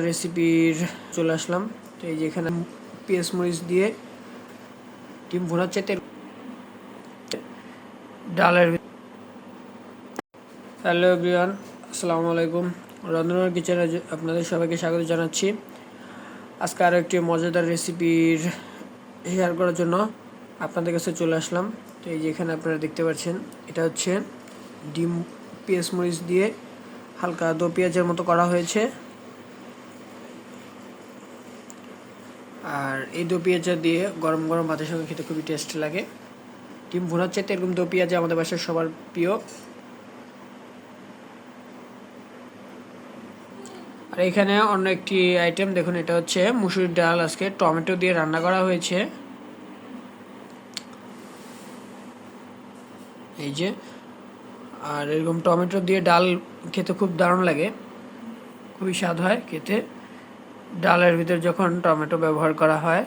রেসিপির চলে আসলাম। তো এই যে এখানে পেঁয়াজ মরিচ দিয়ে ডিম ভুনা চাইতে ডালের। হ্যালো এভরিওয়ান, আসসালামু আলাইকুম। রন্ধনের কিচেনে আপনাদের সবাইকে স্বাগত জানাচ্ছি। আজকে আরও একটি মজাদার রেসিপির শেয়ার করার জন্য আপনাদের কাছে চলে আসলাম। তো এই যে এখানে আপনারা দেখতে পাচ্ছেন, এটা হচ্ছে ডিম পেঁয়াজ মরিচ দিয়ে হালকা দো পেঁয়াজের মতো করা হয়েছে। আর এই দো পেঁয়াজা দিয়ে গরম গরম ভাতের সঙ্গে খেতে খুবই টেস্ট লাগে। ডিম ভুনার চাইতে এরকম দো পেঁয়াজা আমাদের বাসার সবার প্রিয়। আর এখানে অন্য একটি আইটেম দেখুন, এটা হচ্ছে মুসুরির ডাল আজকে টমেটো দিয়ে রান্না করা হয়েছে। এই যে, আর এরকম টমেটো দিয়ে ডাল খেতে খুব দারুণ লাগে, খুবই স্বাদ হয় খেতে ডালের ভিতর যখন টমেটো ব্যবহার করা হয়।